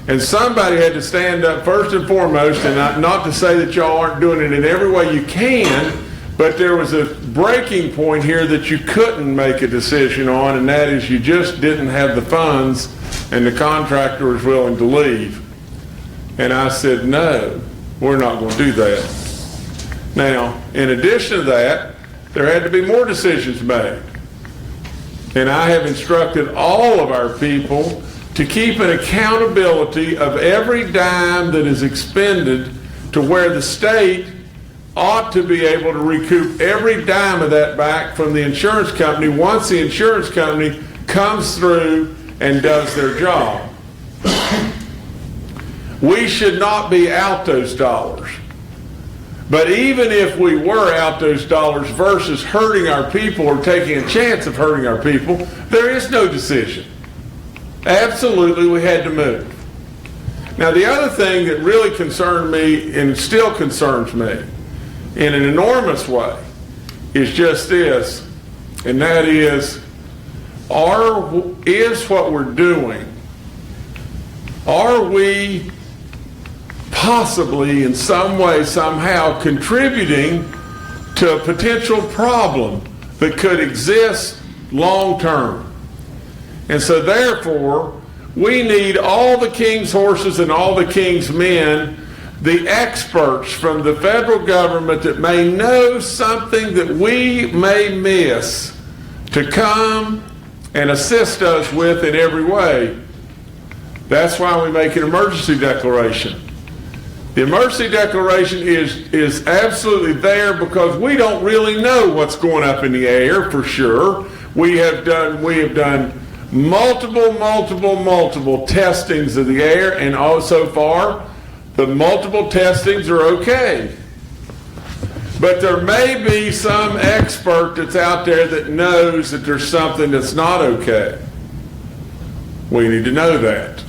And somebody had to stand up first and foremost, and not to say that y'all aren't doing it in every way you can, but there was a breaking point here that you couldn't make a decision on, and that is you just didn't have the funds and the contractor was willing to leave. And I said, no, we're not going to do that. Now, in addition to that, there had to be more decisions made. And I have instructed all of our people to keep an accountability of every dime that is expended to where the state ought to be able to recoup every dime of that back from the insurance company once the insurance company comes through and does their job. We should not be out those dollars. But even if we were out those dollars versus hurting our people or taking a chance of hurting our people, there is no decision. Absolutely, we had to move. Now, the other thing that really concerned me and still concerns me in an enormous way is just this, and that is what we're doing, are we possibly in some way, somehow contributing to a potential problem that could exist long term? And so therefore, we need all the king's horses and all the king's men, the experts from the federal government that may know something that we may miss, to come and assist us with in every way. That's why we make an emergency declaration. The emergency declaration is absolutely there because we don't really know what's going up in the air for sure. We have done multiple testings of the air, and so far the multiple testings are okay. But there may be some expert that's out there that knows that there's something that's not okay. We need to know that.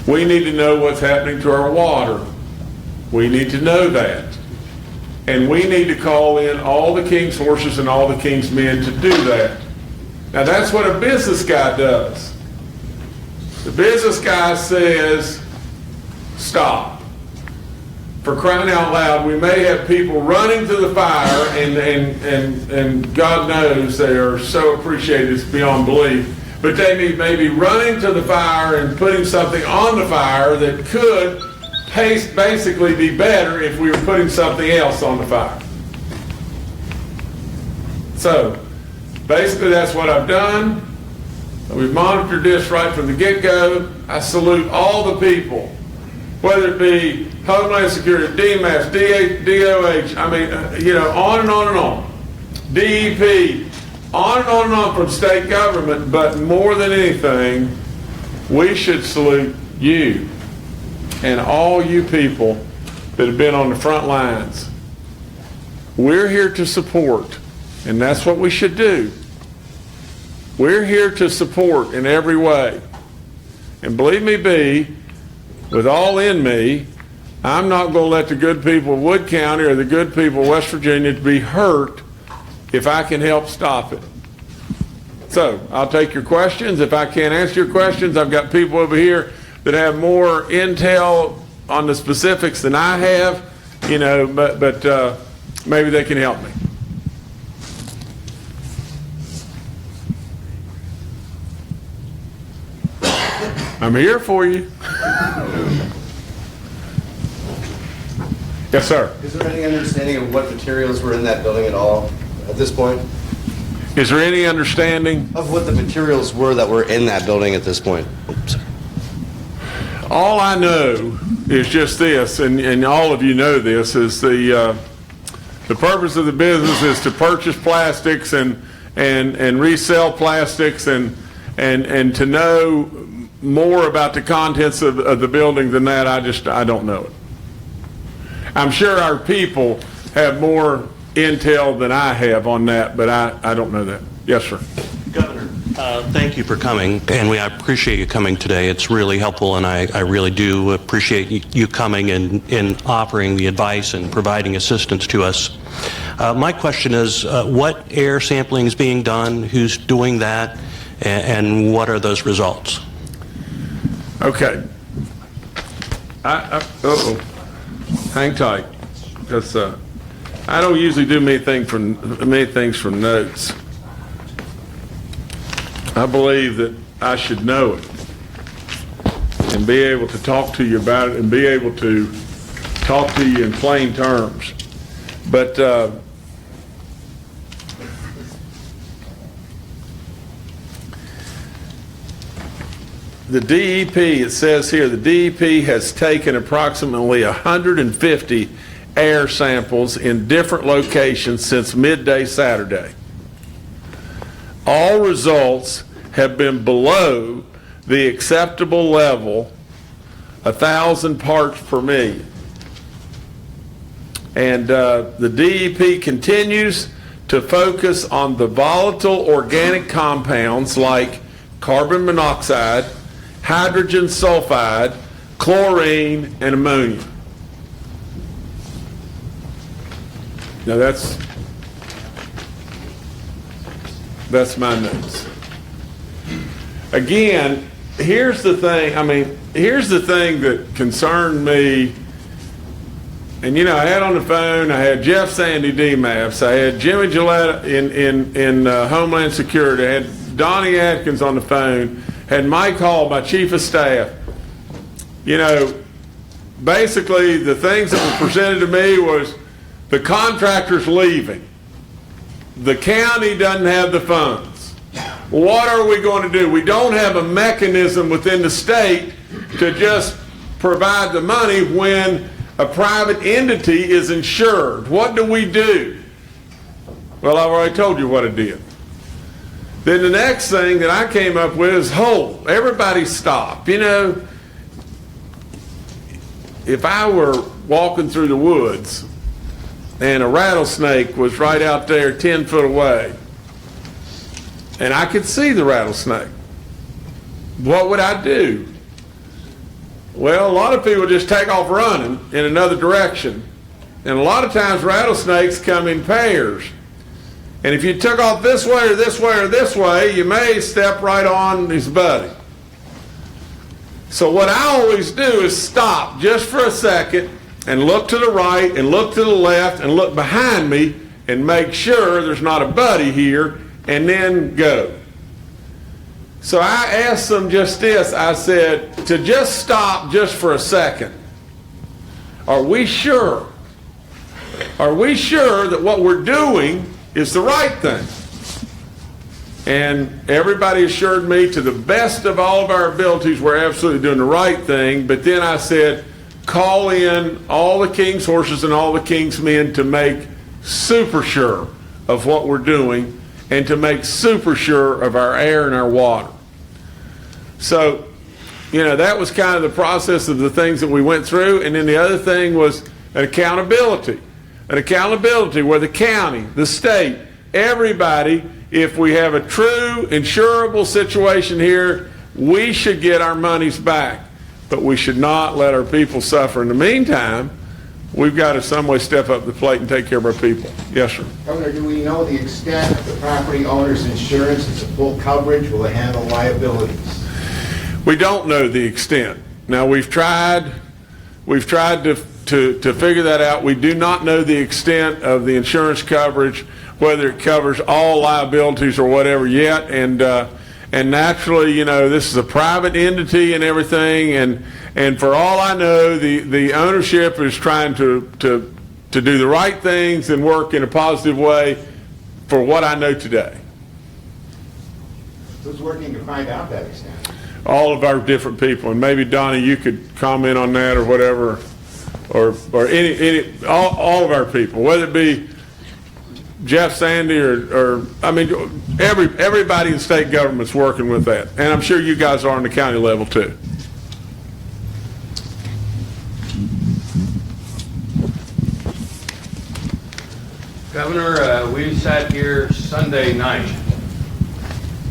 We need to know what's happening to our water. We need to know that. And we need to call in all the king's horses and all the king's men to do that. Now that's what a business guy does. The business guy says, stop. For crying out loud, we may have people running to the fire, and God knows they are so appreciated it's beyond belief, but they may be running to the fire and putting something on the fire that could basically be better if we were putting something else on the fire. So, basically that's what I've done. We've monitored this right from the get-go. I salute all the people, whether it be Homeland Security, DMAS, DOH, on and on and on. DEP, on and on from state government, but more than anything, we should salute you and all you people that have been on the front lines. We're here to support, and that's what we should do. We're here to support in every way. And believe me, with all in me, I'm not going to let the good people of Wood County or the good people of West Virginia be hurt if I can help stop it. So I'll take your questions. If I can't answer your questions, I've got people over here that have more intel on the specifics than I have, but maybe they can help me. I'm here for you. Yes, sir. Is there any understanding of what materials were in that building at all at this point? Is there any understanding of what the materials were that were in that building at this point? Oops. All I know is just this, and all of you know this, is the purpose of the business is to purchase plastics and resell plastics and to know more about the contents of the building than that. I don't know it. I'm sure our people have more intel than I have on that, but I don't know that. Yes, sir. Governor, thank you for coming, and I appreciate you coming today. It's really helpful, and I really do appreciate you coming and offering the advice and providing assistance to us. My question is, what air sampling is being done, who's doing that, and what are those results? Okay. hang tight, because I don't usually do many things from notes. I believe that I should know it and be able to talk to you about it and be able to talk to you in plain terms. But the DEP, it says here, the DEP has taken approximately 150 air samples in different locations since midday Saturday. All results have been below the acceptable level, 1,000 parts per million. And the DEP continues to focus on the volatile organic compounds like carbon monoxide, hydrogen sulfide, chlorine, and ammonia. Now that's my notes. Again, here's the thing, here's the thing that concerned me. And I had on the phone, I had Jeff Sandy DMAPS, I had Jimmy Gillette in Homeland Security, I had Donnie Atkins on the phone, had Mike Hall, my chief of staff. Basically the things that were presented to me was the contractor's leaving. The county doesn't have the funds. What are we going to do? We don't have a mechanism within the state to just provide the money when a private entity is insured. What do we do? Well, I've already told you what I did. Then the next thing that I came up with is hold. Everybody stop. If I were walking through the woods and a rattlesnake was right out there 10 foot away and I could see the rattlesnake, what would I do? Well, a lot of people just take off running in another direction. And a lot of times rattlesnakes come in pairs. And if you took off this way or this way or this way, you may step right on his buddy. So what I always do is stop just for a second and look to the right and look to the left and look behind me and make sure there's not a buddy here, and then go. So I asked them just this. I said, to just stop just for a second. Are we sure? Are we sure that what we're doing is the right thing? And everybody assured me to the best of all of our abilities we're absolutely doing the right thing. But then I said, call in all the king's horses and all the king's men to make super sure of what we're doing and to make super sure of our air and our water. So, that was kind of the process of the things that we went through. And then the other thing was an accountability. An accountability where the county, the state, everybody, if we have a true insurable situation here, we should get our monies back. But we should not let our people suffer. In the meantime, we've got to some way step up the plate and take care of our people. Yes, sir. Governor, do we know the extent of the property owner's insurance? Is it full coverage? Will it handle liabilities? We don't know the extent. Now we've tried to figure that out. We do not know the extent of the insurance coverage, whether it covers all liabilities or whatever yet. And naturally, this is a private entity and everything. And for all I know, the ownership is trying to do the right things and work in a positive way for what I know today. Who's working to find out that extent? All of our different people, and maybe Donnie, you could comment on that or whatever, or all of our people, whether it be Jeff Sandy or everybody in state government's working with that, and I'm sure you guys are on the county level too. Governor, we sat here Sunday night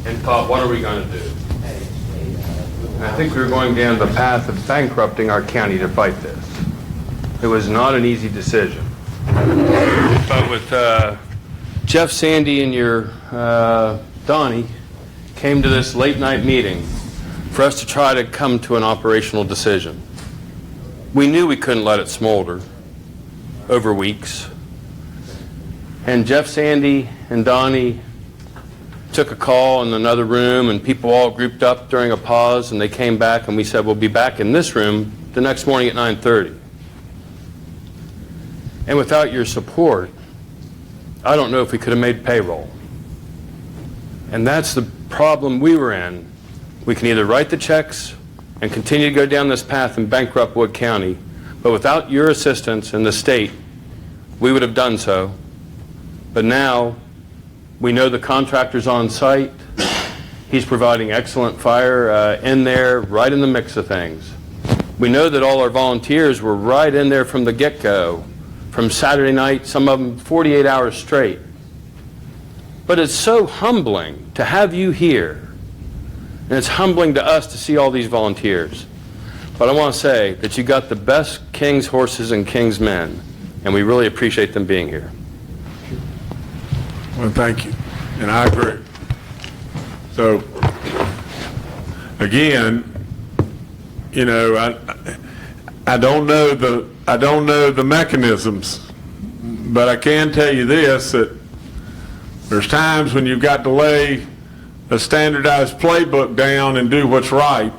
and thought, what are we going to do? And I think we were going down the path of bankrupting our county to fight this. It was not an easy decision. But with Jeff Sandy and your Donnie came to this late night meeting for us to try to come to an operational decision. we knew we couldn't let it smolder over weeks. And Jeff, Sandy, and Donnie took a call in another room, and people all grouped up during a pause, and they came back, and we said, we'll be back in this room the next morning at 9:30. And without your support, I don't know if we could have made payroll. And that's the problem we were in. We can either write the checks and continue to go down this path and bankrupt Wood County, but without your assistance in the state, we would have done so. But now, we know the contractor's on site. He's providing excellent fire in there, right in the mix of things. We know that all our volunteers were right in there from the get-go, from Saturday night, some of them 48 hours straight. But it's so humbling to have you here, and it's humbling to us to see all these volunteers. But I want to say that you got the best King's horses and King's men, and we really appreciate them being here. Well, thank you, and I agree. So, again, you know, I don't know the mechanisms, but I can tell you this: that there's times when you've got to lay a standardized playbook down and do what's right.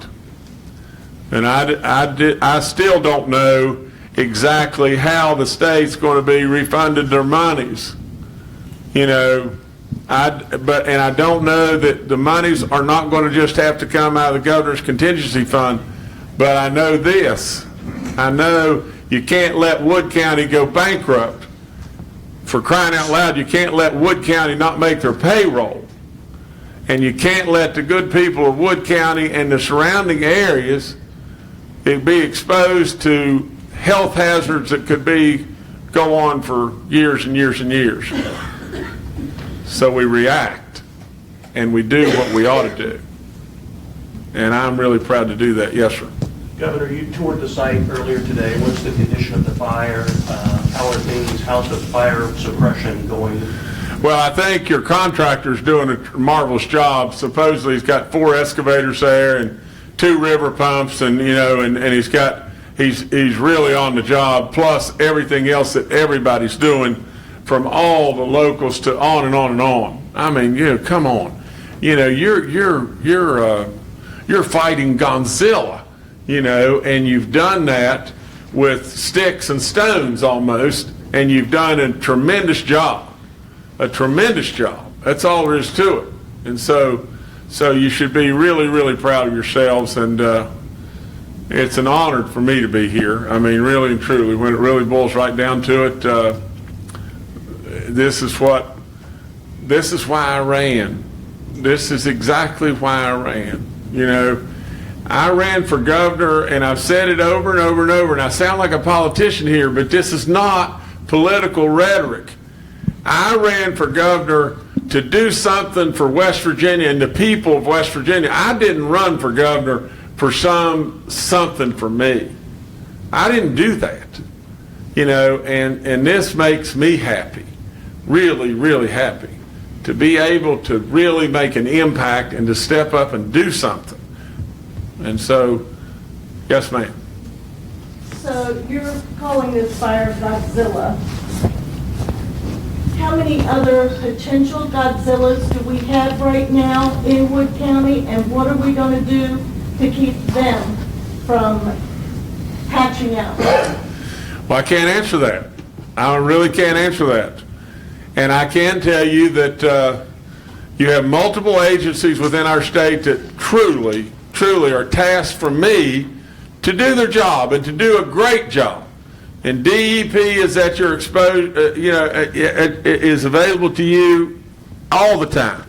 And I still don't know exactly how the state's going to be refunded their monies. You know, I don't know that the monies are not going to just have to come out of the governor's contingency fund, but I know this. I know you can't let Wood County go bankrupt. For crying out loud, you can't let Wood County not make their payroll. And you can't let the good people of Wood County and the surrounding areas be exposed to health hazards that could go on for years and years and years. So we react, and we do what we ought to do. And I'm really proud to do that. Yes, sir. Governor, you toured the site earlier today. What's the condition of the fire? How are things? How's the fire suppression going? Well, I think your contractor's doing a marvelous job. Supposedly he's got 4 excavators there and 2 river pumps, and you know, and he's really on the job. Plus everything else that everybody's doing, from all the locals to on and on and on. I mean, you know, come on. You know, you're fighting Godzilla. You know, and you've done that with sticks and stones almost, and you've done a tremendous job. A tremendous job. That's all there is to it. And so you should be really, really proud of yourselves, and it's an honor for me to be here. I mean, really and truly, when it really boils right down to it, this is why I ran. This is exactly why I ran. You know, I ran for governor, and I've said it over and over and over, and I sound like a politician here, but this is not political rhetoric. I ran for governor to do something for West Virginia and the people of West Virginia. I didn't run for governor for something for me. I didn't do that. You know, and this makes me happy, really, really happy, to be able to really make an impact and to step up and do something. And so, yes, ma'am. So you're calling this fire Godzilla. How many other potential Godzillas do we have right now in Wood County, and what are we going to do to keep them from hatching out? Well, I can't answer that. I really can't answer that. And I can tell you that you have multiple agencies within our state that truly are tasked for me to do their job and to do a great job. And DEP is at your is available to you all the time,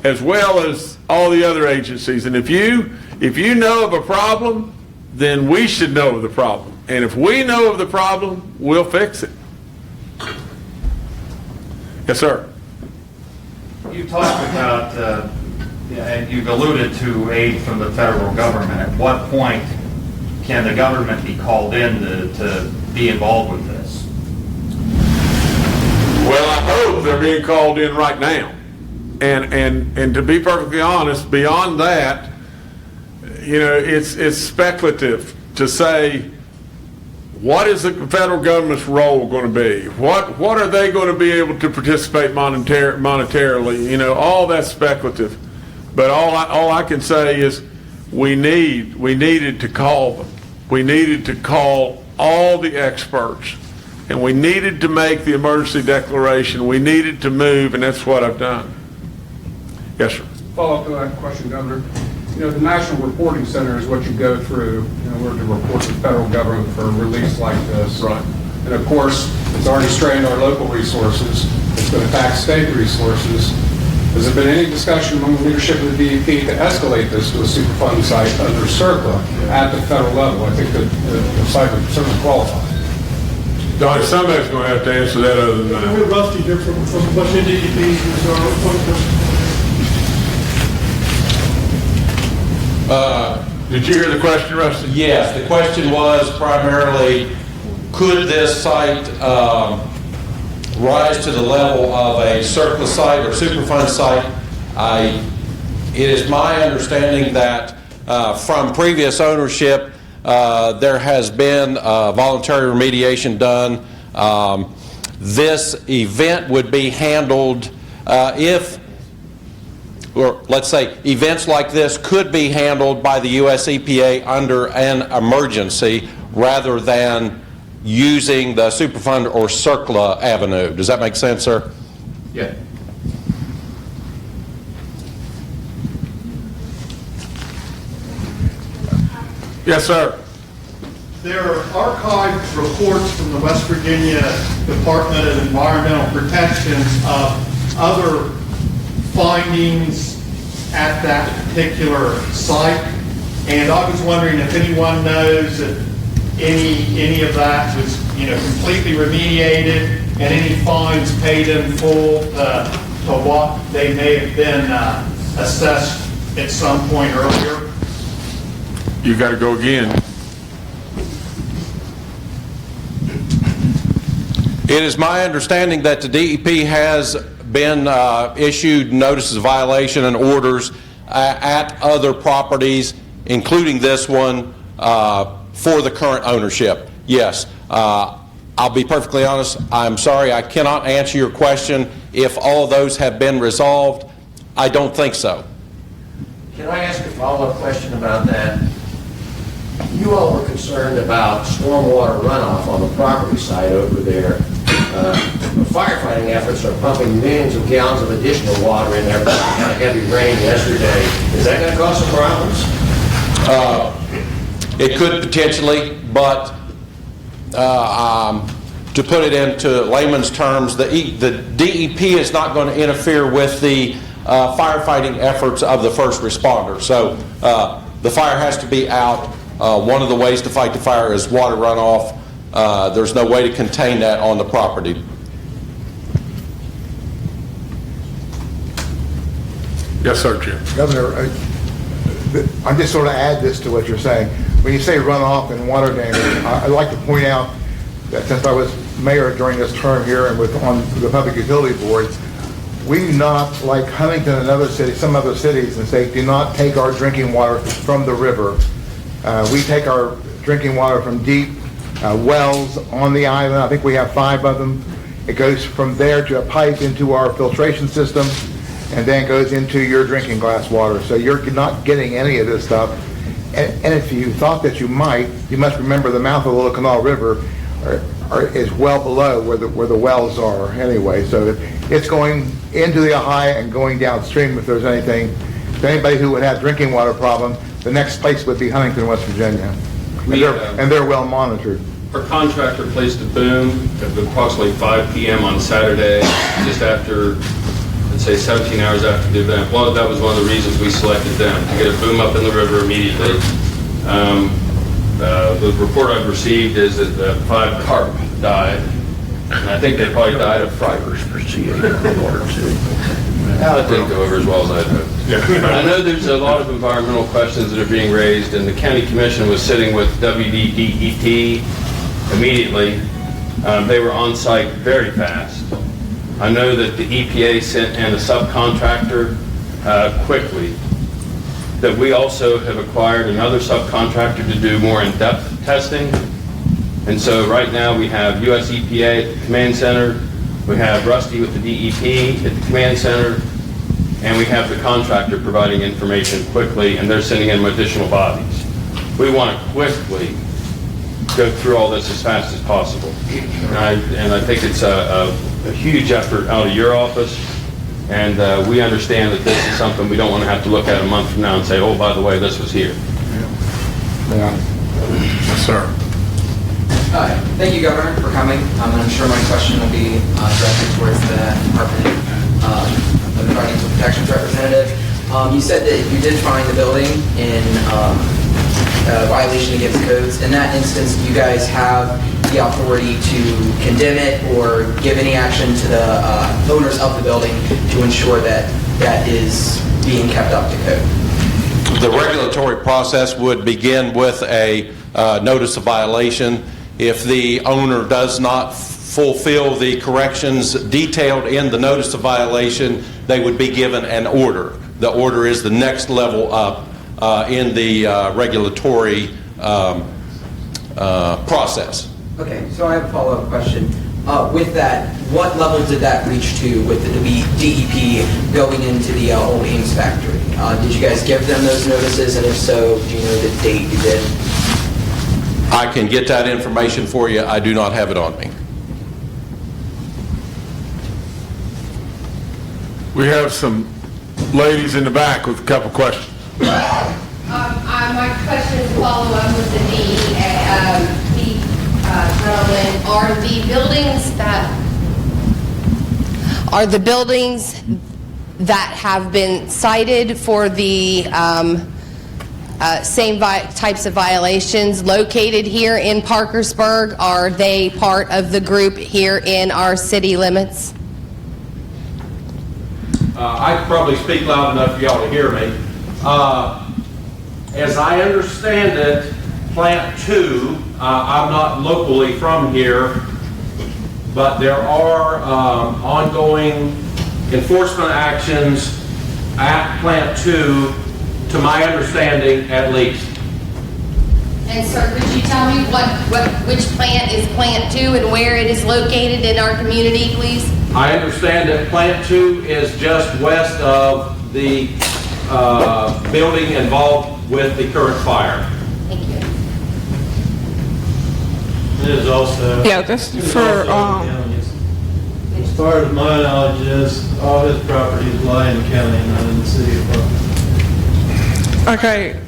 as well as all the other agencies. And if you know of a problem, then we should know of the problem. And if we know of the problem, we'll fix it. Yes, sir. You talked about, and you've alluded to aid from the federal government. At what point can the government be called in to be involved with this? Well, I hope they're being called in right now. And to be perfectly honest, beyond that, you know, it's speculative to say what is the federal government's role going to be? What are they going to be able to participate monetarily? You know, all that's speculative. But all I can say is we needed to call them. We needed to call all the experts, and we needed to make the emergency declaration. We needed to move, and that's what I've done. Yes, sir. Follow up to that question, Governor. You know, the National Reporting Center is what you go through in order to report to the federal government for a release like this. Right. And of course, it's already strained our local resources. It's going to tax state resources. Has there been any discussion among the leadership of the DEP to escalate this to a Superfund site under CERCLA at the federal level? I think that the site would certainly qualify. Donnie, somebody's going to have to answer that other than that. We're rusty here from what the DEP is. Did you hear the question, Rusty? Yes, the question was primarily, could this site rise to the level of a surplus site or Superfund site? It is my understanding that from previous ownership, there has been voluntary remediation done. This event would be handled or let's say events like this could be handled by the U.S. EPA under an emergency rather than using the Superfund or CERCLA avenue. Does that make sense, sir? Yeah. Yes, sir. There are archived reports from the West Virginia Department of Environmental Protection of other findings at that particular site, and I was wondering if anyone knows if any of that was, completely remediated and any fines paid in full to what they may have been assessed at some point earlier. You got to go again. It is my understanding that the DEP has been issued notices of violation and orders at other properties, including this one, for the current ownership. Yes. I'll be perfectly honest, I'm sorry, I cannot answer your question. If all of those have been resolved, I don't think so. Can I ask a follow-up question about that? You all were concerned about stormwater runoff on the property side over there. The firefighting efforts are pumping millions of gallons of additional water in there from kind of heavy rain yesterday. Is that going to cause some problems? It could potentially, but to put it into layman's terms, the DEP is not going to interfere with the firefighting efforts of the first responder. So the fire has to be out. One of the ways to fight the fire is water runoff. There's no way to contain that on the property. Yes, sir, Jim. Governor, I'm just sort of add this to what you're saying. When you say runoff and water damage, I'd like to point out that since I was mayor during this term here and on the Public Utility Board, we do not, like Huntington and other cities, some other cities in the state, do not take our drinking water from the river. We take our drinking water from deep wells on the island. I think we have 5 of them. It goes from there to a pipe into our filtration system and then goes into your drinking glass water. So you're not getting any of this stuff. And if you thought that you might, you must remember the mouth of the Little Canal River is well below where the wells are anyway. So it's going into the Ohio and going downstream if there's anything. If anybody who would have drinking water problem, the next place would be Huntington, West Virginia. And they're well monitored. Our contractor placed a boom at approximately 5 p.m. on Saturday, just after, let's say 17 hours after the event. Well, that was one of the reasons we selected them, to get a boom up in the river immediately. The report I've received is that 5 carp died, and I think they probably died of fibers per se. That didn't go over as well as I'd hoped. I know there's a lot of environmental questions that are being raised, and the county commission was sitting with WTAP immediately. They were on site very fast. I know that the EPA sent in a subcontractor quickly. That we also have acquired another subcontractor to do more in-depth testing. And so right now we have US EPA at the command center, we have Rusty with the DEP at the command center, and we have the contractor providing information quickly, and they're sending in additional bodies. We want to quickly go through all this as fast as possible. And I think it's a huge effort out of your office, and we understand that this is something we don't want to have to look at a month from now and say, oh, by the way, this was here. Yeah. Yes, sir. Hi. Thank you, Governor, for coming. I'm sure my question will be directed towards the Department of Environmental Protection's representative. You said that if you did find the building in violation against codes, in that instance, you guys have the authority to condemn it or give any action to the owners of the building to ensure that that is being kept up to code. The regulatory process would begin with a notice of violation. If the owner does not fulfill the corrections detailed in the notice of violation, they would be given an order. The order is the next level up in the regulatory process. Okay, so I have a follow-up question. With that, what level did that reach to with the DEP going into the old Ames factory? Did you guys give them those notices, and if so, do you know the date you did? I can get that information for you. I do not have it on me. We have some ladies in the back with a couple questions. My question is a follow-up with the gentleman. Are the buildings that have been cited for the same types of violations located here in Parkersburg? Are they part of the group here in our city limits? I could probably speak loud enough for y'all to hear me. As I understand it, Plant 2, I'm not locally from here, but there are ongoing enforcement actions at Plant 2, to my understanding at least. And sir, could you tell me which plant is Plant 2 and where it is located in our community, please? I understand that Plant 2 is just west of the building involved with the current fire. Thank you. It is also... Yeah, this is for... As far as my knowledge is, all his properties lie in the county, not in the city of Buffalo. Okay,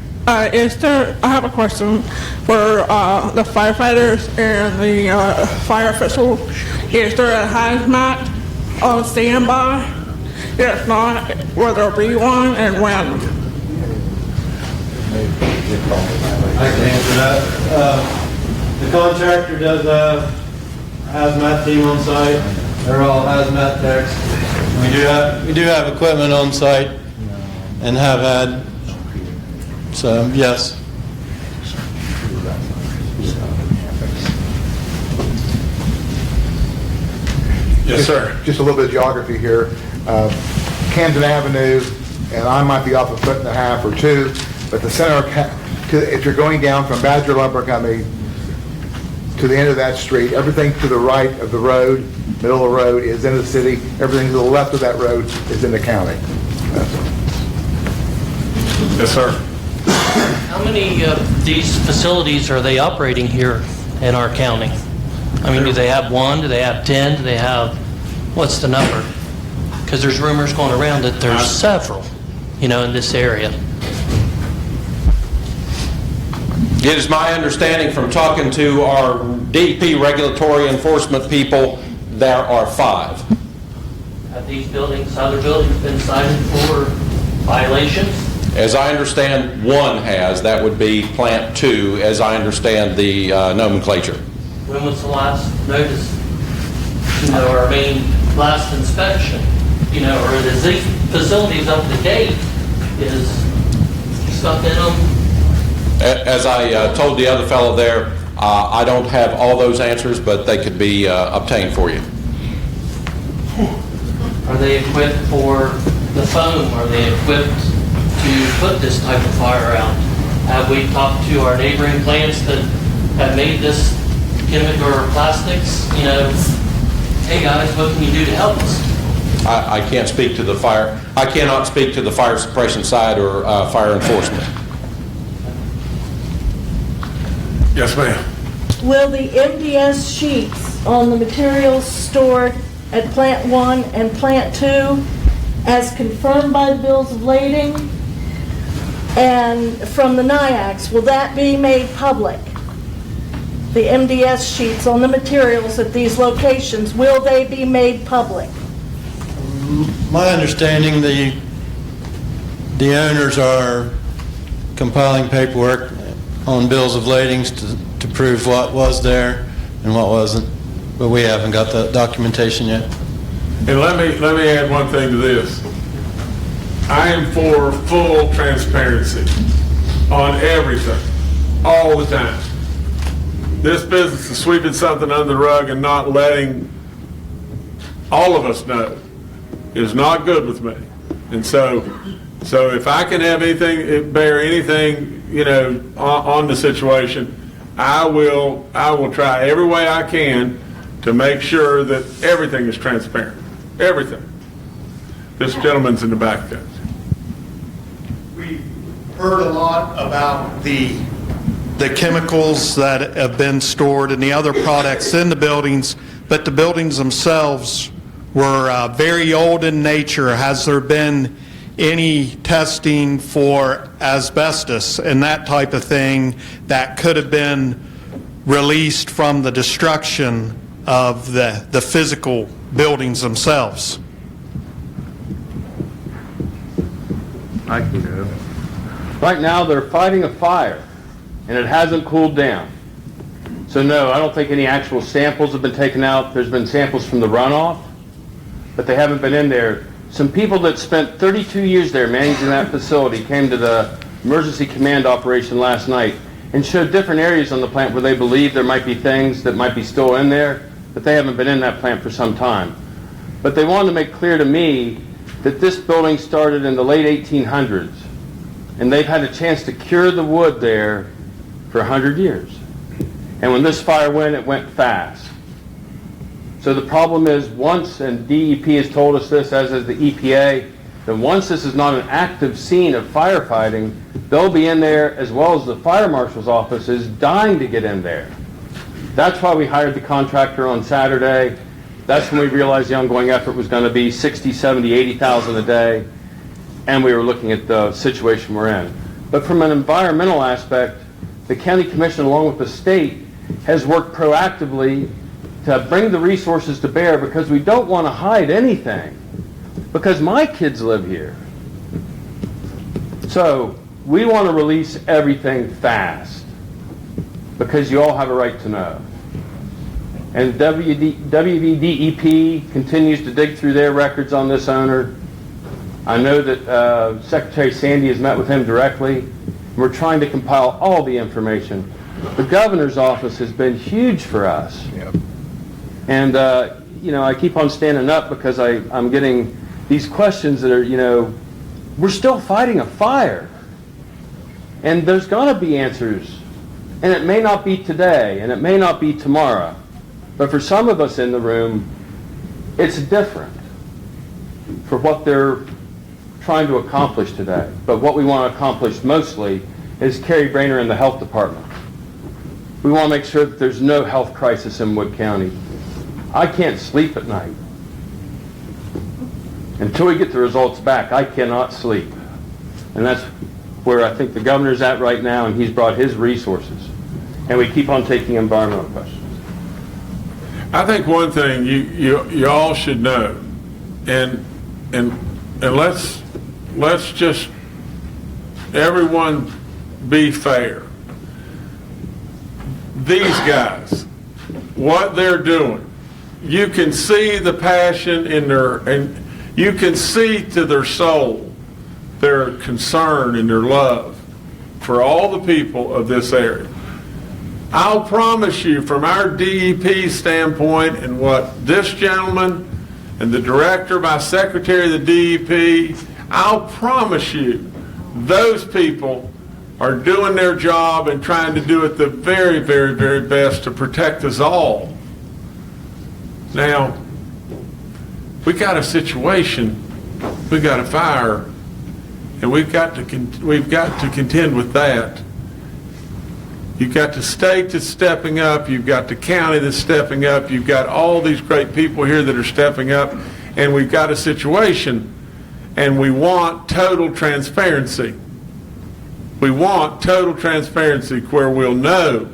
is there... I have a question for the firefighters and the fire officials. Is there a hazmat on standby? If not, will there be one, and when? I can answer that. The contractor does have a hazmat team on site. They're all hazmat techs. We do have equipment on site and have had. So yes. Yes, sir. Just a little bit of geography here. Camden Avenue, and I might be off a foot and a half or two, but the center of, if you're going down from Badger Lumber Company to the end of that street, everything to the right of the road, middle of the road, is in the city. Everything to the left of that road is in the county. Yes, sir. How many of these facilities are they operating here in our county? I mean, do they have 1? Do they have 10? Do they have, what's the number? Because there's rumors going around that there's several, in this area. It is my understanding from talking to our DEP regulatory enforcement people, there are 5. Have these buildings, other buildings, been cited for violations? As I understand, 1 has. That would be Plant 2, as I understand the nomenclature. When was the last notice? Or last inspection? Or is these facilities up to date? Is stuff in them? As I told the other fellow there, I don't have all those answers, but they could be obtained for you. Are they equipped for the foam? Are they equipped to put this type of fire out? Have we talked to our neighboring plants that have made this chemical or plastics, you know, hey guys, what can you do to help us? I can't speak to the fire. I cannot speak to the fire suppression side or fire enforcement. Yes, ma'am. Will the MDS sheets on the materials stored at Plant 1 and Plant 2, as confirmed by the bills of lading and from the NIACs, will that be made public? The MDS sheets on the materials at these locations, will they be made public? My understanding, the owners are compiling paperwork on bills of ladings to prove what was there and what wasn't, but we haven't got that documentation yet. And let me add one thing to this. I am for full transparency on everything, all the time. This business of sweeping something under the rug and not letting all of us know is not good with me. And so if I can have anything, bear anything, you know, on the situation, I will try every way I can to make sure that everything is transparent. Everything. This gentleman's in the back there. We heard a lot about the chemicals that have been stored and the other products in the buildings, but the buildings themselves were very old in nature. Has there been any testing for asbestos and that type of thing that could have been released from the destruction of the physical buildings themselves? I can go. Right now, they're fighting a fire, and it hasn't cooled down. So no, I don't think any actual samples have been taken out. There's been samples from the runoff, but they haven't been in there. Some people that spent 32 years there managing that facility came to the emergency command operation last night and showed different areas on the plant where they believe there might be things that might be still in there, but they haven't been in that plant for some time. But they wanted to make clear to me that this building started in the late 1800s, and they've had a chance to cure the wood there for 100 years. And when this fire went, it went fast. So the problem is, once, and DEP has told us this, as has the EPA, that once this is not an active scene of firefighting, they'll be in there, as well as the fire marshal's office is dying to get in there. That's why we hired the contractor on Saturday. That's when we realized the ongoing effort was going to be 60, 70, 80,000 a day, and we were looking at the situation we're in. But from an environmental aspect, the county commission, along with the state, has worked proactively to bring the resources to bear, because we don't want to hide anything, because my kids live here. So we want to release everything fast, because you all have a right to know. And WVDEP continues to dig through their records on this owner. I know that Secretary Sandy has met with him directly. We're trying to compile all the information. The governor's office has been huge for us. Yep. And, you know, I keep on standing up because I'm getting these questions that are, you know, we're still fighting a fire. And there's going to be answers. And it may not be today, and it may not be tomorrow. But for some of us in the room, it's different for what they're trying to accomplish today. But what we want to accomplish mostly is Carrie Brainer in the health department. We want to make sure that there's no health crisis in Wood County. I can't sleep at night. Until we get the results back, I cannot sleep. And that's where I think the governor's at right now, and he's brought his resources. And we keep on taking environmental questions. I think one thing you all should know, and let's just everyone be fair. These guys, what they're doing, you can see the passion in and you can see to their soul their concern and their love for all the people of this area. I'll promise you, from our DEP standpoint, and what this gentleman and the director, my secretary of the DEP, I'll promise you, those people are doing their job and trying to do it the very, very, very best to protect us all. Now, we got a situation, we got a fire, and we've got to contend with that. You've got the state that's stepping up, you've got the county that's stepping up, you've got all these great people here that are stepping up, and we've got a situation, and we want total transparency. We want total transparency where we'll know.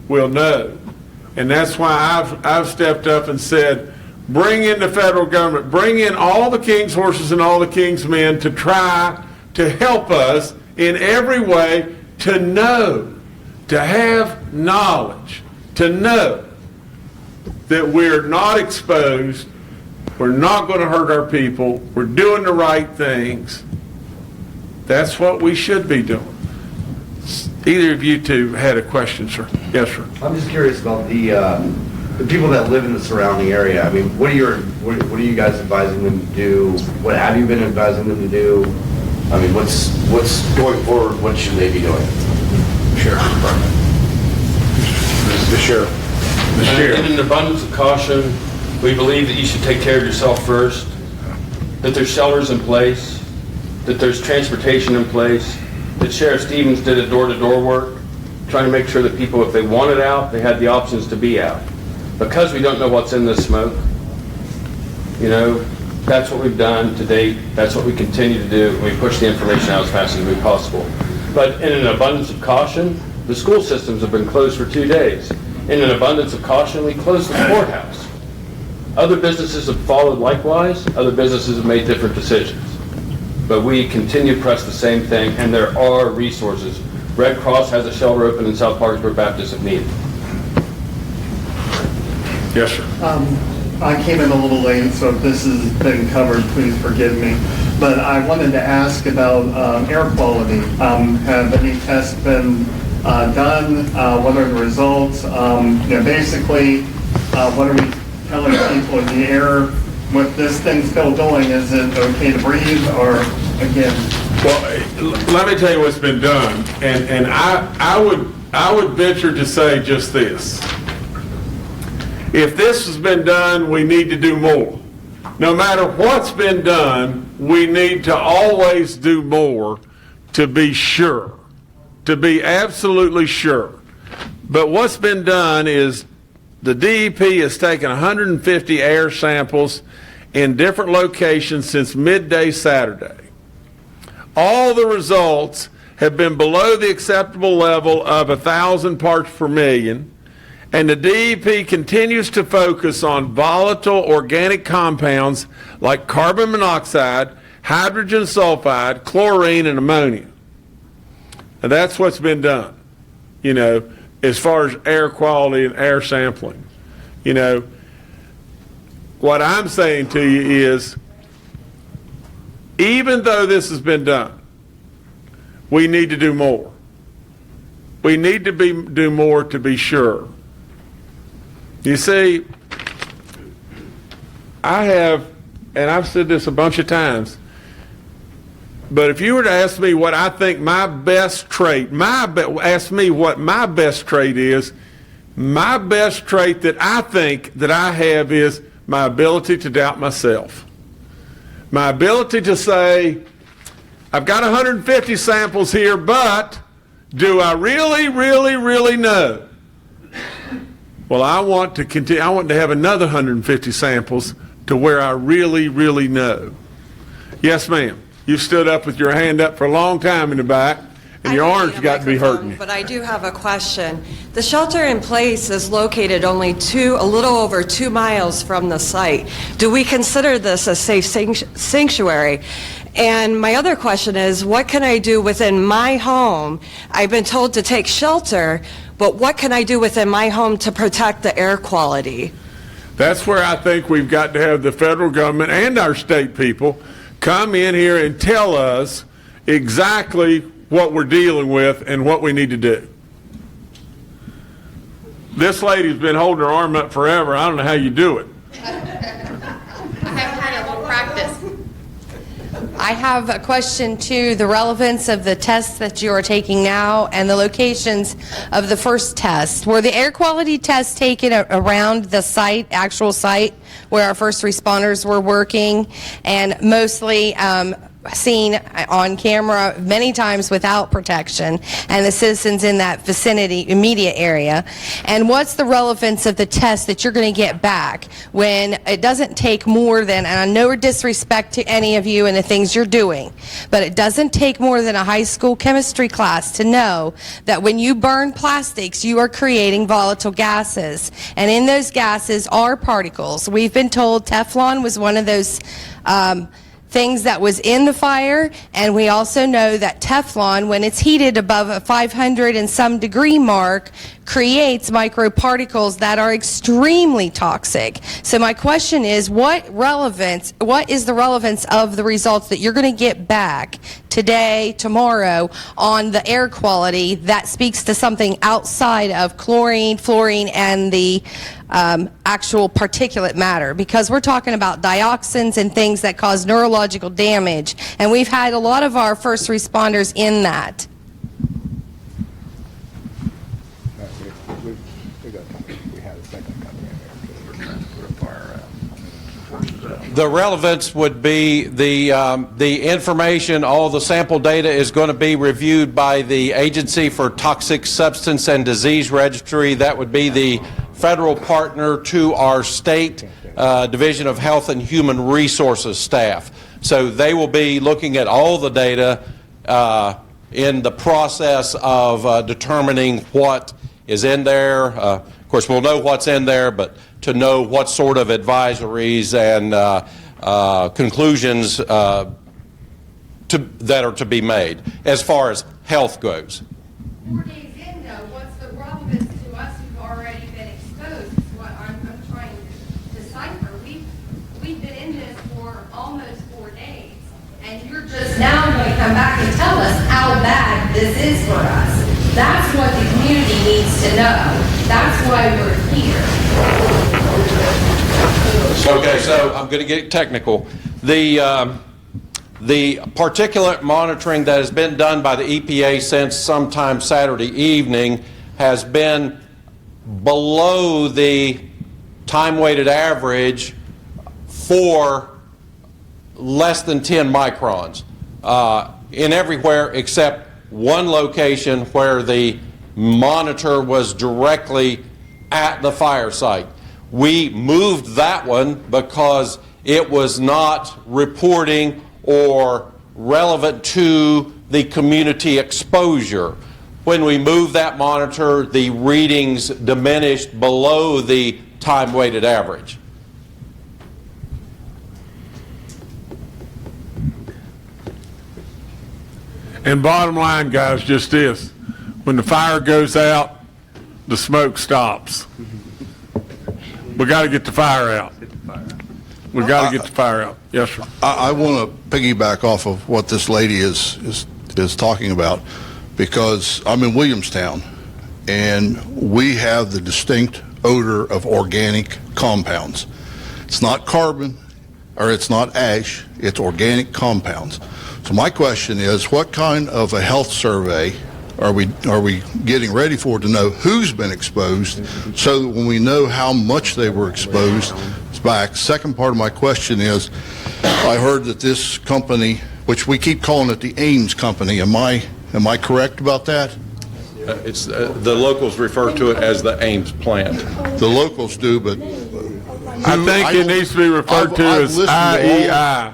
And that's why I've stepped up and said, bring in the federal government, bring in all the king's horses and all the king's men to try to help us in every way to know, to have knowledge, to know that we're not exposed, we're not going to hurt our people, we're doing the right things. That's what we should be doing. Either of you two had a question, sir? Yes, sir. I'm just curious about the people that live in the surrounding area. I mean, what are you guys advising them to do? What have you been advising them to do? I mean, what's going forward? What should they be doing? Sheriff's Department. The sheriff. In an abundance of caution, we believe that you should take care of yourself first, that there's shelters in place, that there's transportation in place, that Sheriff Stevens did a door-to-door work, trying to make sure that people, if they wanted out, they had the options to be out. Because we don't know what's in this smoke, that's what we've done to date, that's what we continue to do, and we push the information out as fast as we possible. But in an abundance of caution, the school systems have been closed for 2 days. In an abundance of caution, we closed the courthouse. Other businesses have followed likewise, other businesses have made different decisions. But we continue to press the same thing, and there are resources. Red Cross has a shelter open in South Parkersburg Baptist if needed. Yes, sir. I came in a little late, so if this has been covered, please forgive me. But I wanted to ask about air quality. Have any tests been done? What are the results? Basically, what are we telling people in the air? With this thing still going, is it okay to breathe, or again? Well, let me tell you what's been done, and I would venture to say just this. If this has been done, we need to do more. No matter what's been done, we need to always do more to be sure, to be absolutely sure. But what's been done is the DEP has taken 150 air samples in different locations since midday Saturday. All the results have been below the acceptable level of 1,000 parts per million, and the DEP continues to focus on volatile organic compounds like carbon monoxide, hydrogen sulfide, chlorine, and ammonia. And that's what's been done, as far as air quality and air sampling. What I'm saying to you is, even though this has been done, we need to do more. We need to do more to be sure. You see, I've said this a bunch of times, but if you were to ask me what I think my best trait, ask me what my best trait is, my best trait that I think that I have is my ability to doubt myself. My ability to say, I've got 150 samples here, but do I really, really, really know? Well, I want to continue. I want to have another 150 samples to where I really, really know. Yes, ma'am. You stood up with your hand up for a long time in the back, and your arms got to be hurting you. But I do have a question. The shelter in place is located only a little over 2 miles from the site. Do we consider this a safe sanctuary? And my other question is, what can I do within my home? I've been told to take shelter, but what can I do within my home to protect the air quality? That's where I think we've got to have the federal government and our state people come in here and tell us exactly what we're dealing with and what we need to do. This lady's been holding her arm up forever. I don't know how you do it. I haven't had a little practice. I have a question to the relevance of the tests that you are taking now and the locations of the first test. Were the air quality tests taken around the site, actual site, where our first responders were working, and mostly seen on camera many times without protection, and the citizens in that vicinity, immediate area? And what's the relevance of the test that you're going to get back when it doesn't take more than, and I know disrespect to any of you and the things you're doing, but it doesn't take more than a high school chemistry class to know that when you burn plastics, you are creating volatile gases, and in those gases are particles. We've been told Teflon was one of those things that was in the fire, and we also know that Teflon, when it's heated above a 500 and some degree mark, creates microparticles that are extremely toxic. So my question is, what is the relevance of the results that you're going to get back today, tomorrow, on the air quality that speaks to something outside of chlorine, fluorine, and the actual particulate matter? Because we're talking about dioxins and things that cause neurological damage, and we've had a lot of our first responders in that. The relevance would be the information, all the sample data is going to be reviewed by the Agency for Toxic Substance and Disease Registry. That would be the federal partner to our state Division of Health and Human Resources staff. So they will be looking at all the data in the process of determining what is in there. Of course, we'll know what's in there, but to know what sort of advisories and conclusions that are to be made as far as health goes. 4 days in, though, what's the relevance to us who've already been exposed is what I'm trying to decipher. We've been in this for almost 4 days, and you're just now going to come back and tell us how bad this is for us. That's what the community needs to know. That's why we're here. Okay, so I'm going to get technical. The particulate monitoring that has been done by the EPA since sometime Saturday evening has been below the time-weighted average for less than 10 microns in everywhere except one location where the monitor was directly at the fire site. We moved that one because it was not reporting or relevant to the community exposure. When we moved that monitor, the readings diminished below the time-weighted average. And bottom line, guys, just this. When the fire goes out, the smoke stops. We got to get the fire out. We got to get the fire out. Yes, sir. I want to piggyback off of what this lady is talking about, because I'm in Williamstown, and we have the distinct odor of organic compounds. It's not carbon, or it's not ash, it's organic compounds. So my question is, what kind of a health survey are we getting ready for to know who's been exposed, so that when we know how much they were exposed, it's back? Second part of my question is, I heard that this company, which we keep calling it the Ames company, am I correct about that? It's the locals refer to it as the Ames plant. The locals do, but I think it needs to be referred to as IEI.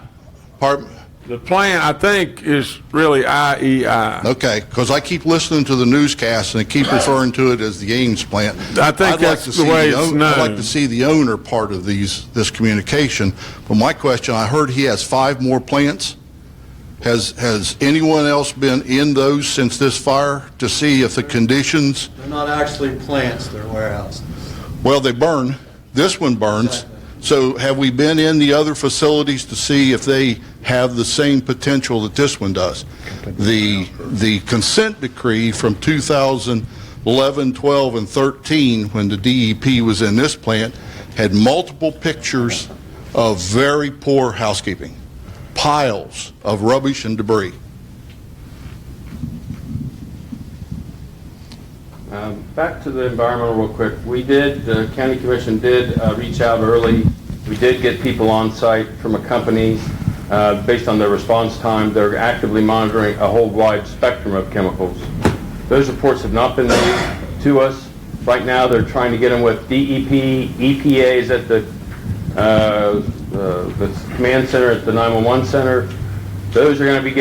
Pardon? The plan, I think, is really IEI. Okay, because I keep listening to the newscasts and they keep referring to it as the Ames plant. I think that's the way it's known. I'd like to see the owner part of this communication. But my question, I heard he has 5 more plants. Has anyone else been in those since this fire to see if the conditions? They're not actually plants, they're warehouses. Well, they burn. This one burns. So have we been in the other facilities to see if they have the same potential that this one does? The consent decree from 2011, 12, and 13, when the DEP was in this plant, had multiple pictures of very poor housekeeping. piles of rubbish and debris. Back to the environmental real quick. The county commission did reach out early. We did get people on site from a company. Based on their response time, they're actively monitoring a whole wide spectrum of chemicals. Those reports have not been made to us. Right now, they're trying to get them with DEP, EPAs at the command center at the 911 center. Those are going to be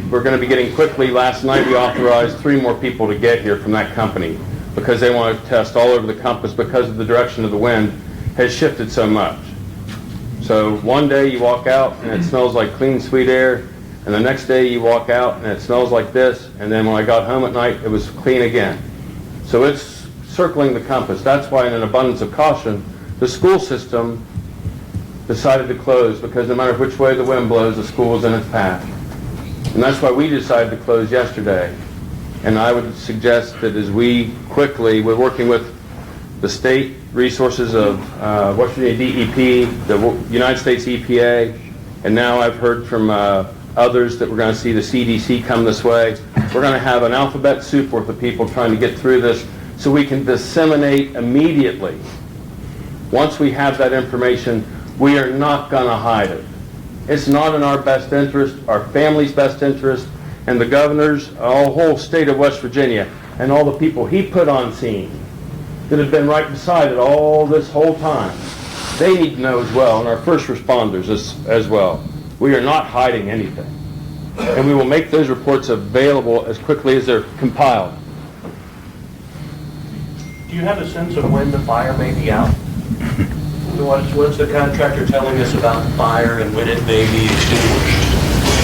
we're going to be getting quickly. Last night, we authorized 3 more people to get here from that company because they want to test all over the compass because of the direction of the wind has shifted so much. So one day you walk out and it smells like clean, sweet air, and the next day you walk out and it smells like this, and then when I got home at night, it was clean again. So it's circling the compass. That's why, in an abundance of caution, the school system decided to close, because no matter which way the wind blows, the school is in its path. And that's why we decided to close yesterday. And I would suggest that as we're working with the state resources of West Virginia DEP, the United States EPA, and now I've heard from others that we're going to see the CDC come this way. We're going to have an alphabet soup worth of people trying to get through this so we can disseminate immediately. Once we have that information, we are not going to hide it. It's not in our best interest, our family's best interest, and the governor's, whole state of West Virginia, and all the people he put on scene that have been right beside it all this whole time. They need to know as well, and our first responders as well. We are not hiding anything. And we will make those reports available as quickly as they're compiled. Do you have a sense of when the fire may be out? What's the contractor telling us about the fire and when it may be extinguished?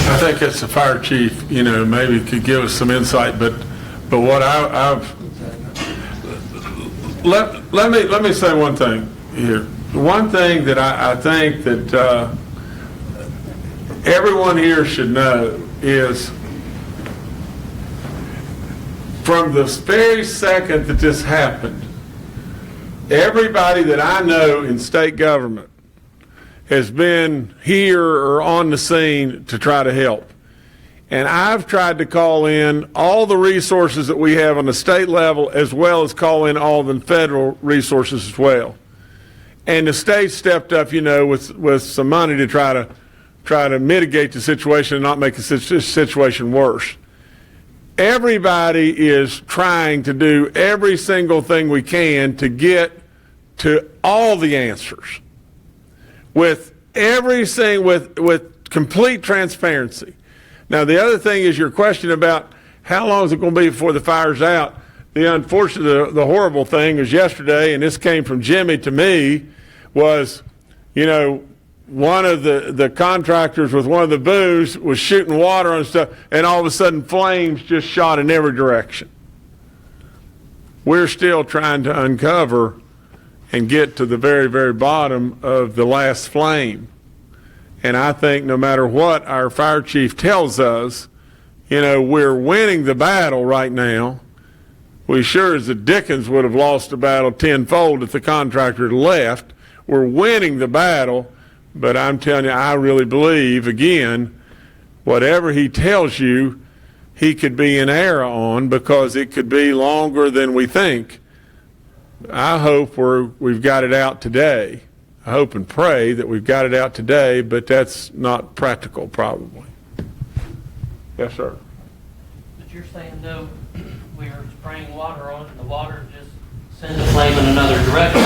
I think it's the fire chief, maybe could give us some insight, but what let me say one thing here. One thing that I think that everyone here should know is, from the very second that this happened, everybody that I know in state government has been here or on the scene to try to help. And I've tried to call in all the resources that we have on the state level, as well as call in all the federal resources as well. And the state stepped up, with some money to try to mitigate the situation and not make the situation worse. Everybody is trying to do every single thing we can to get to all the answers with complete transparency. Now, the other thing is your question about how long is it going to be before the fire's out. The unfortunate, the horrible thing was yesterday, and this came from Jimmy to me, was, one of the contractors with one of the booths was shooting water and stuff, and all of a sudden flames just shot in every direction. We're still trying to uncover and get to the very, very bottom of the last flame. And I think no matter what our fire chief tells us, we're winning the battle right now. We sure as the Dickens would have lost the battle tenfold if the contractor had left. We're winning the battle. But I'm telling you, I really believe, again, whatever he tells you, he could be in error on, because it could be longer than we think. I hope we've got it out today. I hope and pray that we've got it out today, but that's not practical, probably. Yes, sir. But you're saying, no, we're spraying water on it, and the water just sends the flame in another direction.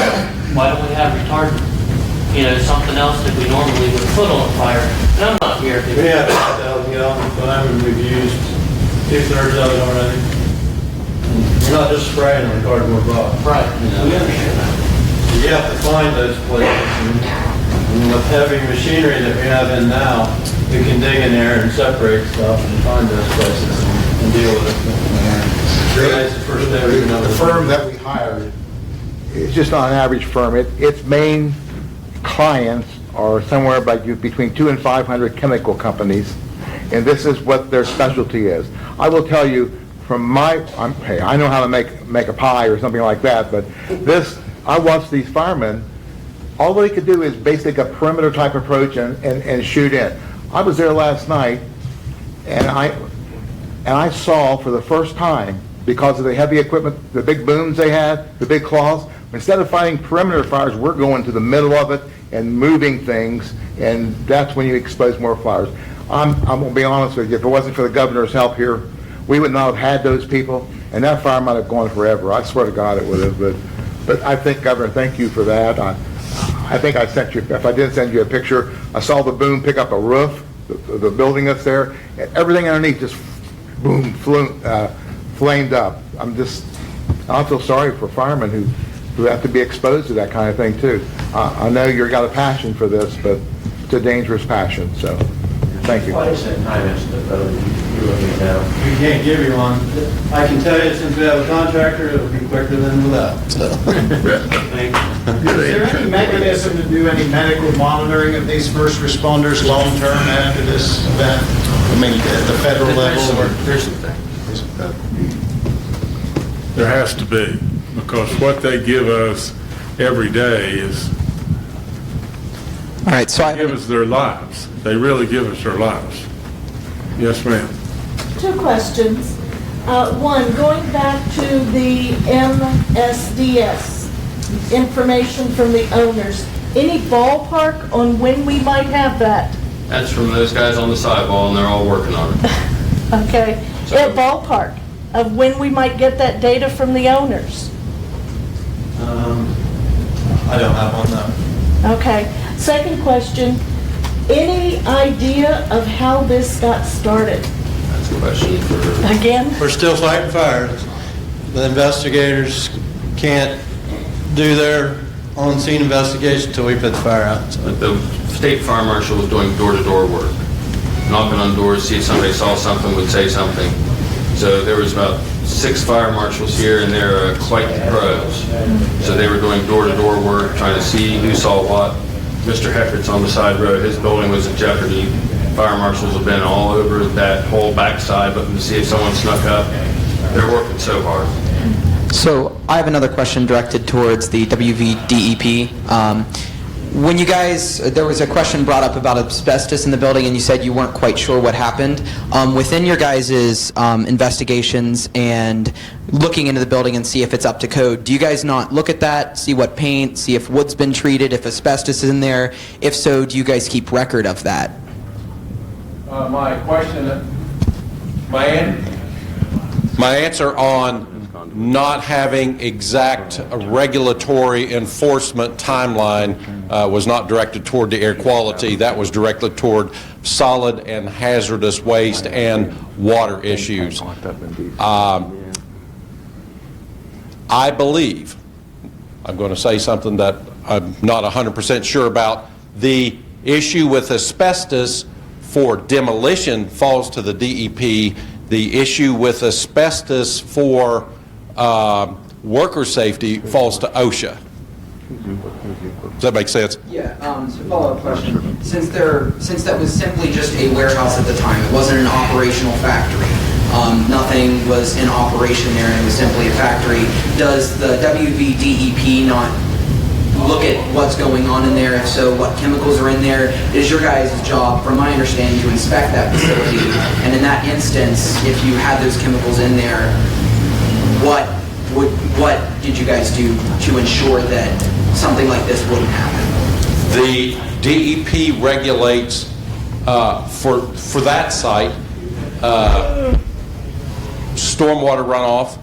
Why don't we have retardant? Something else that we normally would put on fire. And I'm not here to... We have 5,000 gallons of flame, and we've used 2/3 of it already. We're not just spraying on cardboard box. Right. We understand that. You have to find those places. And with heavy machinery that we have in now, we can dig in there and separate stuff and find those places and deal with it. That's the first day we know. The firm that we hired is just not an average firm. Its main clients are somewhere between 200 and 500 chemical companies, and this is what their specialty is. I will tell you, hey, I know how to make a pie or something like that, but I watch these firemen. All they could do is basically a perimeter type approach and shoot in. I was there last night, and I saw for the first time, because of the heavy equipment, the big booms they had, the big claws, instead of fighting perimeter fires, we're going to the middle of it and moving things, and that's when you expose more fires. I'm going to be honest with you, if it wasn't for the governor's help here, we would not have had those people, and that fire might have gone forever. I swear to God it would have, but I think, Governor, thank you for that. I think I sent you, if I didn't send you a picture, I saw the boom pick up a roof, the building that's there, and everything underneath just boom, flamed up. I feel sorry for firemen who have to be exposed to that kind of thing too. I know you've got a passion for this, but it's a dangerous passion, so thank you. What is that time estimate, though, you're looking at now? We can't give you one. I can tell you, since we have a contractor, it'll be quicker than without. Thank you. Is there any mechanism to do any medical monitoring of these first responders long-term after this event? I mean, at the federal level? There has to be, because what they give us every day is, all right, so give us their lives. They really give us their lives. Yes, ma'am. 2 questions. One, going back to the MSDS, information from the owners, any ballpark on when we might have that? That's from those guys on the sidewall, and they're all working on it. Okay, a ballpark of when we might get that data from the owners? I don't have one, no. Okay. Second question, any idea of how this got started? That's a question for... Again? We're still fighting fires. The investigators can't do their on-scene investigation until we put the fire out. So. The state fire marshal was doing door-to-door work, knocking on doors, see if somebody saw something, would say something. So there was about 6 fire marshals here, and they're quite the pros. So they were doing door-to-door work, trying to see who saw what. Mr. Heckert's on the side road. His building was in jeopardy. Fire marshals have been all over that whole backside looking to see if someone snuck up. They're working so hard. So I have another question directed towards the WVDEP. When you guys, there was a question brought up about asbestos in the building, and you said you weren't quite sure what happened. Within your guys' investigations and looking into the building and see if it's up to code, do you guys not look at that, see what paint, see if wood's been treated, if asbestos is in there? If so, do you guys keep record of that? My answer on not having exact regulatory enforcement timeline was not directed toward the air quality. That was directed toward solid and hazardous waste and water issues. I believe, I'm going to say something that I'm not 100% sure about, the issue with asbestos for demolition falls to the DEP. The issue with asbestos for worker safety falls to OSHA. Does that make sense? Yeah, so follow-up question. Since that was simply just a warehouse at the time, it wasn't an operational factory, nothing was in operation there and it was simply a factory, does the WVDEP not look at what's going on in there? If so, what chemicals are in there? It is your guys' job, from my understanding, to inspect that facility. And in that instance, if you had those chemicals in there, what did you guys do to ensure that something like this wouldn't happen? The DEP regulates for that site stormwater runoff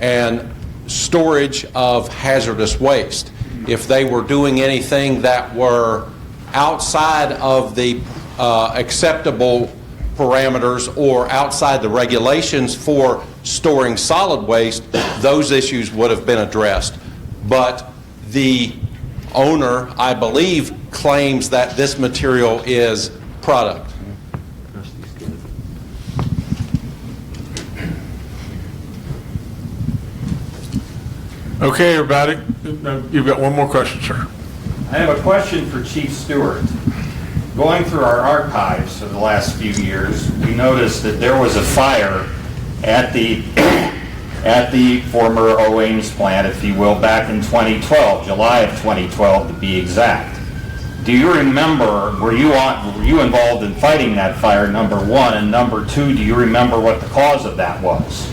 and storage of hazardous waste. If they were doing anything that were outside of the acceptable parameters or outside the regulations for storing solid waste, those issues would have been addressed. But the owner, I believe, claims that this material is product. Okay, everybody. You've got one more question, sir. I have a question for Chief Stewart. Going through our archives for the last few years, we noticed that there was a fire at the former Ames plant, if you will, back in 2012, July of 2012 to be exact. do you remember, were you involved in fighting that fire, number one? And number two, do you remember what the cause of that was?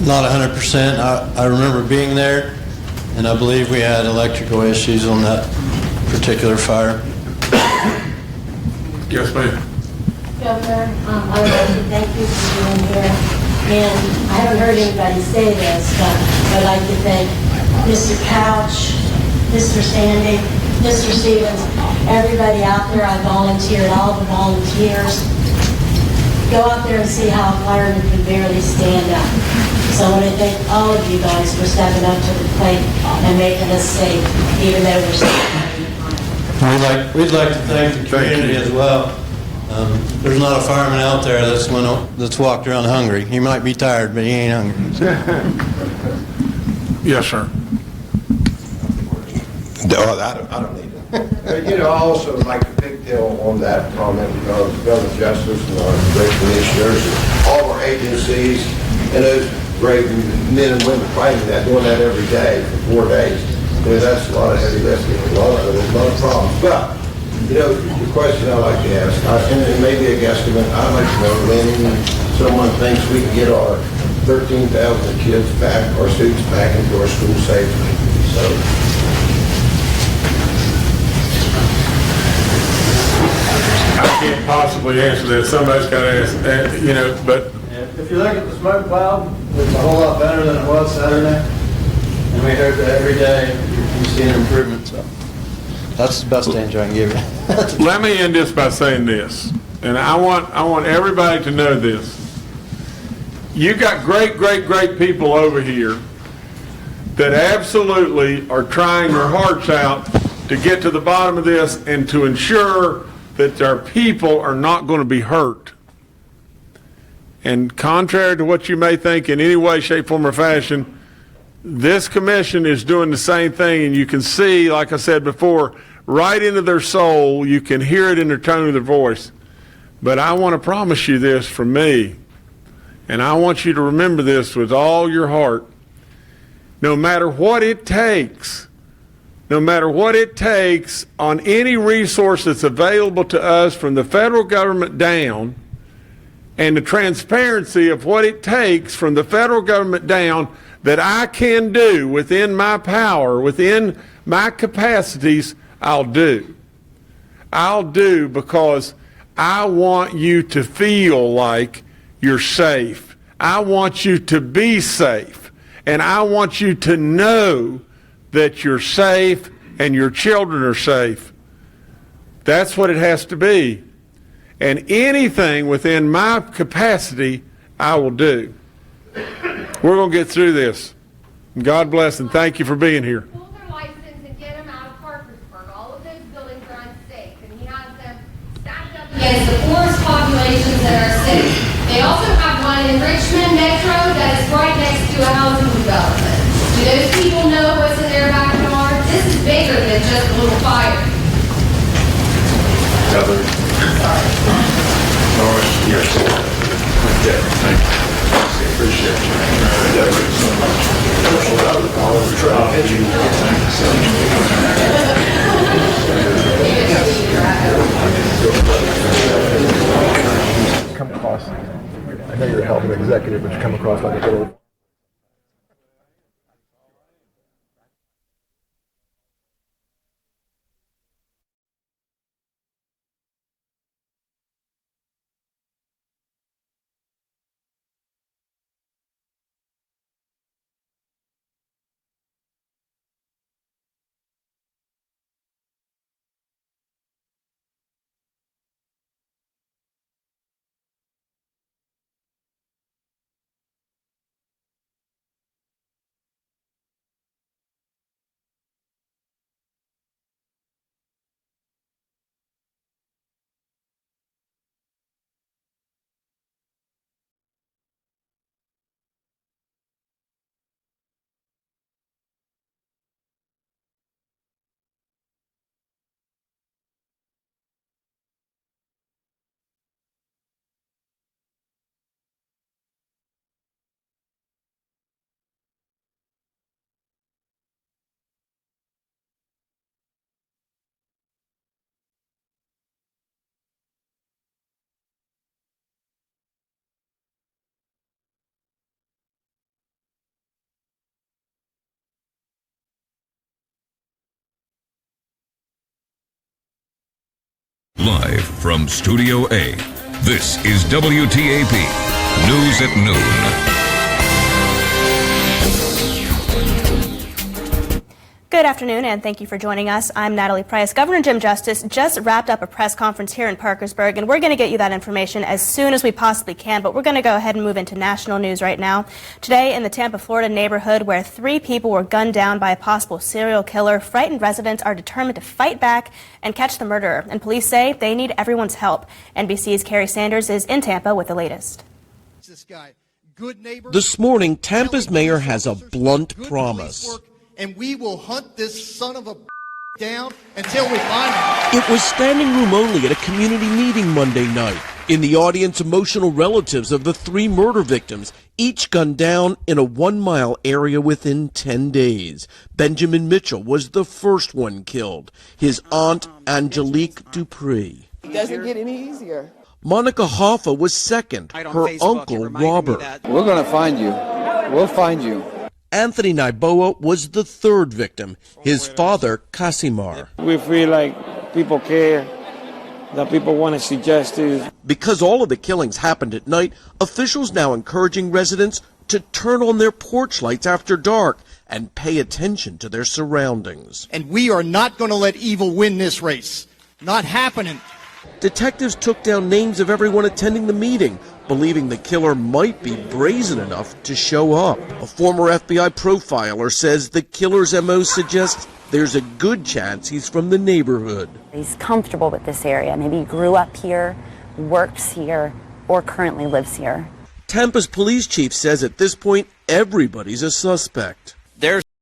Not 100%. I remember being there, and I believe we had electrical issues on that particular fire. Yes, ma'am. Governor, I would like to thank you for being here. And I haven't heard anybody say this, but I'd like to thank Mr. Couch, Mr. Sandy, Mr. Stevens, everybody out there. I volunteered, all the volunteers. Go out there and see how a fireman can barely stand up. So I want to thank all of you guys for stepping up to the plate and making us safe, even though we're safe. We'd like to thank the community as well. There's not a fireman out there that's walked around hungry. He might be tired, but he ain't hungry. Yes, sir. I don't need it. But, I also like to pigtail on that comment because Gov't Justice and our great commissioners and all of our agencies and those great men and women fighting that, doing that every day for 4 days. That's a lot of heavy lifting, a lot of problems. But, the question I like to ask, and it may be a guesstimate, I'd like to know when someone thinks we can get our 13,000 kids back, our students back into our school safely. So, I can't possibly answer that. Somebody's got to ask, but. If you look at the smoke cloud, it's a whole lot better than it was Saturday. And we heard that every day you see an improvement. So that's the best answer I can give you. Let me end this by saying this, and I want everybody to know this. You got great people over here that absolutely are trying their hearts out to get to the bottom of this and to ensure that our people are not going to be hurt. And contrary to what you may think in any way, shape, form, or fashion, this commission is doing the same thing, and you can see, like I said before, right into their soul. You can hear it in their tone of their voice. But I want to promise you this from me, and I want you to remember this with all your heart. No matter what it takes, on any resource that's available to us from the federal government down, and the transparency of what it takes from the federal government down that I can do within my power, within my capacities, I'll do. I'll do because I want you to feel like you're safe. I want you to be safe. And I want you to know that you're safe and your children are safe. That's what it has to be. And anything within my capacity, I will do. We're going to get through this. God bless and thank you for being here. Pull their license and get them out of Parkersburg. All of those buildings are unsafe, and he has them stacked up against the forest populations that are safe. They also have one in Richmond Metro that is right next to a housing development. Do those people know what's in their backyard? This is bigger than just a little fire. Governor. Sorry. All right. Yes. Okay. Thank you. Appreciate You come across, I know you're a hell of an executive, but you come across like a little Live from Studio A, this is WTAP News at Noon. Good afternoon, and thank you for joining us. I'm Natalie Price. Governor Jim Justice just wrapped up a press conference here in Parkersburg, and we're going to get you that information as soon as we possibly can, but we're going to go ahead and move into national news right now. Today, in the Tampa, Florida neighborhood where 3 people were gunned down by a possible serial killer, frightened residents are determined to fight back and catch the murderer, and police say they need everyone's help. NBC's Carrie Sanders is in Tampa with the latest. This morning, Tampa's mayor has a blunt promise. And we will hunt this son of a down until we find him. It was standing room only at a community meeting Monday night. In the audience, emotional relatives of the 3 murder victims, each gunned down in a 1-mile area within 10 days. Benjamin Mitchell was the first one killed. His aunt, Angelique Dupree. It doesn't get any easier. Monica Hoffa was second. Her uncle, Robert. We're going to find you. We'll find you. Anthony Naiboa was the 3rd victim, his father, Casimar. We feel like people care, that people want to see justice. Because all of the killings happened at night, officials now encouraging residents to turn on their porch lights after dark and pay attention to their surroundings. And we are not going to let evil win this race. Not happening. Detectives took down names of everyone attending the meeting, believing the killer might be brazen enough to show up. A former FBI profiler says the killer's MO suggests there's a good chance he's from the neighborhood. He's comfortable with this area. Maybe he grew up here, works here, or currently lives here. Tampa's police chief says at this point, everybody's a suspect.